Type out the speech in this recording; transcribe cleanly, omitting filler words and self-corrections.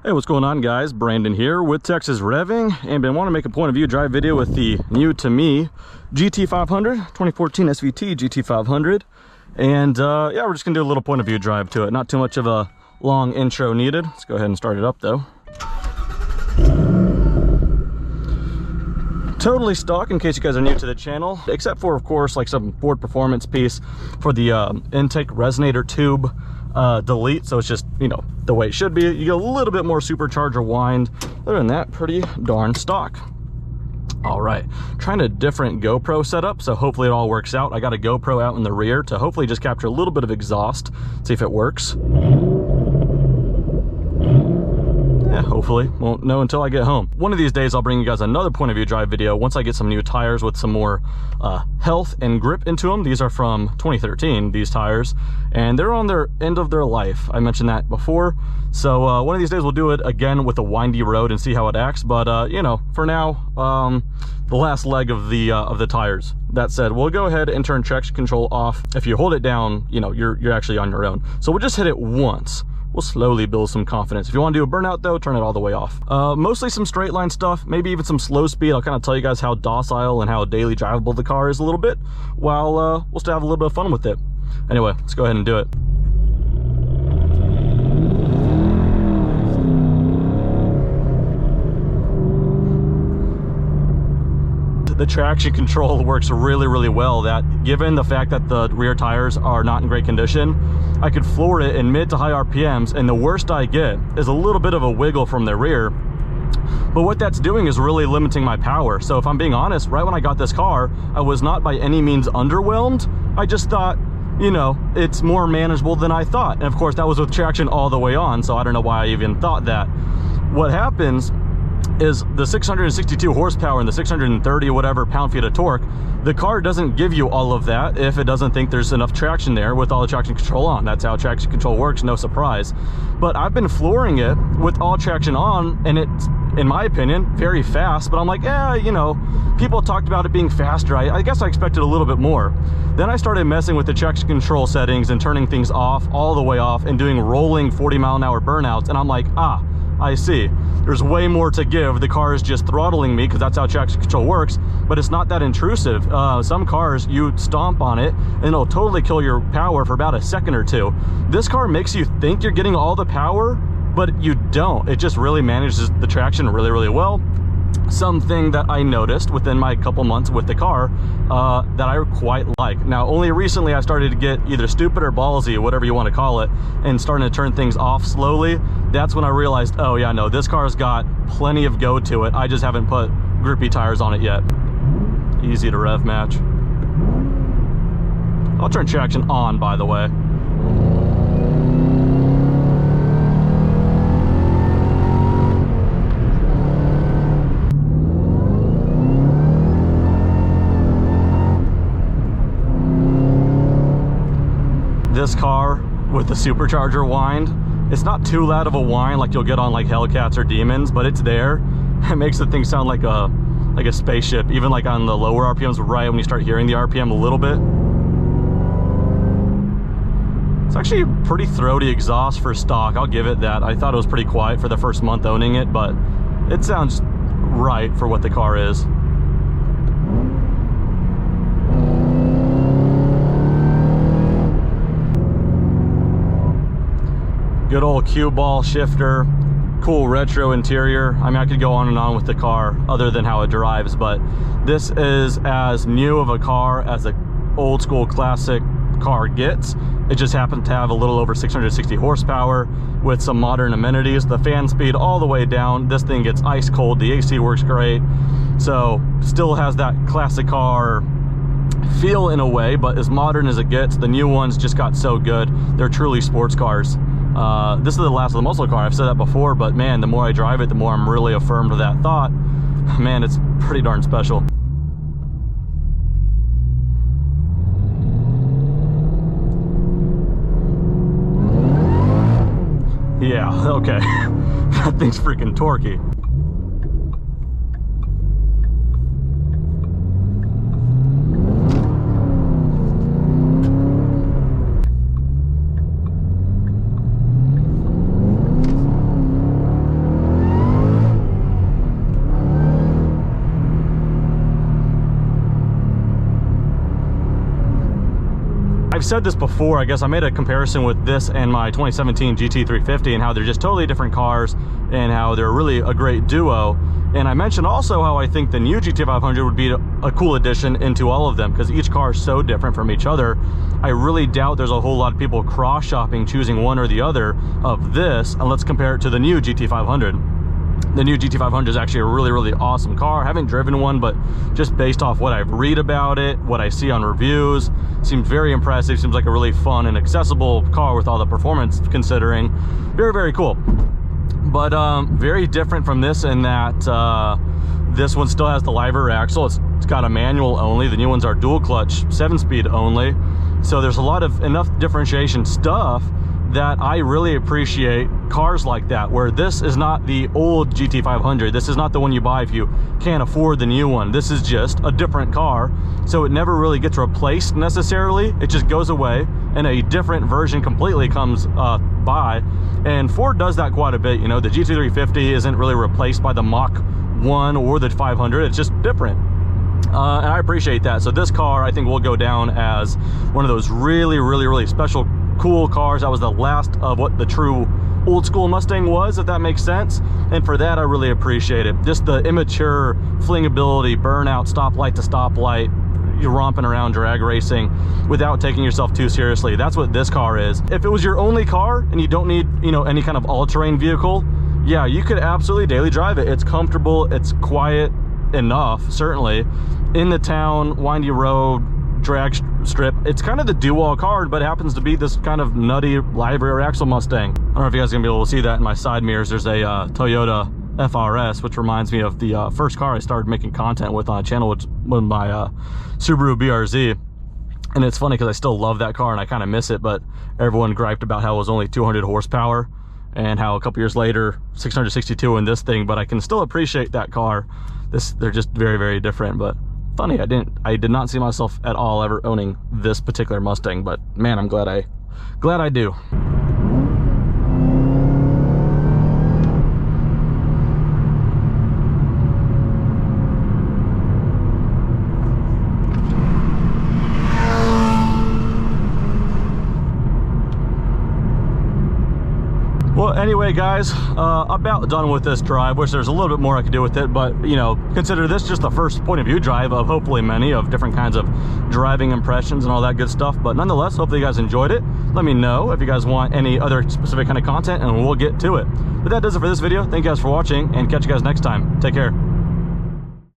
Hey, what's going on, guys? Brandon here with Texas Revving, and been wanting to make a point of view drive video with the new to me GT500 2014 SVT GT500. And yeah, we're just gonna do a little point of view drive to it. Not too much of a long intro needed. Let's go ahead and start it up though. Totally stock in case you guys are new to the channel, except for, of course, like some board performance piece for the intake resonator tube delete. So it's just, you know, the way it should be. You get a little bit more supercharger wind. Other than that, pretty darn stock. All right, trying a different GoPro setup, so hopefully it all works out. I got a GoPro out in the rear to hopefully just capture a little bit of exhaust, see if it works. Yeah, hopefully. Won't know until I get home. One of these days, I'll bring you guys another point of view drive video once I get some new tires with some more health and grip into them. These are from 2013, these tires, and they're on their end of their life. I mentioned that before. So one of these days, we'll do it again with a windy road and see how it acts. But you know, for now, the last leg of the tires. That said, we'll go ahead and turn traction control off. If you hold it down, you know, you're actually on your own. So we'll just hit it once. We'll slowly build some confidence. If you want to do a burnout though, turn it all the way off. Mostly some straight line stuff, maybe even some slow speed. I'll kind of tell you guys how docile and how daily drivable the car is a little bit, while we'll still have a little bit of fun with it. Anyway, let's go ahead and do it. The traction control works really well. That given the fact that the rear tires are not in great condition, I could floor it in mid to high RPMs, and the worst I get is a little bit of a wiggle from the rear. But what that's doing is really limiting my power. So if I'm being honest, right when I got this car, I was not by any means underwhelmed. I just thought, you know, it's more manageable than I thought. And of course that was with traction all the way on, so I don't know why I even thought that. What happens is the 662 horsepower and the 630 whatever pound-feet of torque, the car doesn't give you all of that if it doesn't think there's enough traction there with all the traction control on. That's how traction control works, no surprise. But I've been flooring it with all traction on, and it's, in my opinion, very fast. But I'm like, yeah, you know, people talked about it being faster. I guess I expected a little bit more. Then I started messing with the traction control settings and turning things off, all the way off, and doing rolling 40-mile-an-hour burnouts. And I'm like, I see. There's way more to give. The car is just throttling me because that's how traction control works, but it's not that intrusive. Some cars, you stomp on it and it'll totally kill your power for about a second or two. This car makes you think you're getting all the power, but you don't. It just really manages the traction really well. Something that I noticed within my couple months with the car that I quite like. Now, only recently I started to get either stupid or ballsy, whatever you want to call it, and starting to turn things off slowly. That's when I realized, oh yeah, no, this car's got plenty of go to it. I just haven't put grippy tires on it yet. Easy to rev match. I'll turn traction on, by the way. This car with the supercharger wind, it's not too loud of a whine like you'll get on like Hellcats or Demons, but it's there. It makes the thing sound like a spaceship, even like on the lower RPMs, right when you start hearing the RPM a little bit. It's actually a pretty throaty exhaust for stock, I'll give it that. I thought it was pretty quiet for the first month owning it, but it sounds right for what the car is. Good old cue ball shifter, cool retro interior. I mean, I could go on and on with the car other than how it drives, but this is as new of a car as an old school classic car gets. It just happens to have a little over 660 horsepower with some modern amenities. The fan speed all the way down. This thing gets ice cold. The AC works great. So still has that classic car feel in a way, but as modern as it gets. The new ones just got so good. They're truly sports cars. This is the last of the muscle car. I've said that before, but man, the more I drive it, the more I'm really affirmed of that thought. Man, it's pretty darn special. Yeah, okay. That thing's freaking torquey. said this before, I guess I made a comparison with this and my 2017 GT350 and how they're just totally different cars and how they're really a great duo. And I mentioned also how I think the new GT500 would be a cool addition into all of them because each car is so different from each other. I really doubt there's a whole lot of people cross-shopping, choosing one or the other of this. And let's compare it to the new GT500. The new GT500 is actually a really, really awesome car. I haven't driven one, but just based off what I read about it, what I see on reviews, seems very impressive. Seems like a really fun and accessible car with all the performance considering. Very, very cool. But very different from this in that this one still has the live rear axle. It's got a manual only. The new ones are dual clutch, 7-speed only. So there's a lot of enough differentiation stuff that I really appreciate cars like that, where this is not the old GT500. This is not the one you buy if you can't afford the new one. This is just a different car. So it never really gets replaced necessarily. It just goes away and a different version completely comes by. And Ford does that quite a bit. You know, the GT350 isn't really replaced by the Mach 1 or the 500. It's just different. And I appreciate that. So this car, I think, will go down as one of those really, really, really special, cool cars. That was the last of what the true old school Mustang was, if that makes sense. And for that, I really appreciate it. Just the immature flingability, burnout, stoplight to stoplight, you're romping around drag racing without taking yourself too seriously. That's what this car is. If it was your only car and you don't need, you know, any kind of all-terrain vehicle, yeah, you could absolutely daily drive it. It's comfortable, it's quiet enough, certainly. In the town, windy road, drag strip, it's kind of the do-all car, but it happens to be this kind of nutty live rear axle Mustang. I don't know if you guys are gonna be able to see that in my side mirrors. There's a Toyota FRS, which reminds me of the first car I started making content with on a channel, which was my Subaru BRZ. And it's funny because I still love that car and I kind of miss it, but everyone griped about how it was only 200 horsepower and how a couple years later 662 in this thing, but I can still appreciate that car. They're just very, very different. But funny, I did not see myself at all ever owning this particular Mustang, but man, I'm glad I do. Well, anyway, guys, about done with this drive. Wish there's a little bit more I could do with it, but, you know, consider this just the first point of view drive of hopefully many of different kinds of driving impressions and all that good stuff. But nonetheless, hopefully you guys enjoyed it. Let me know if you guys want any other specific kind of content and we'll get to it. But that does it for this video. Thank you guys for watching and catch you guys next time. Take care.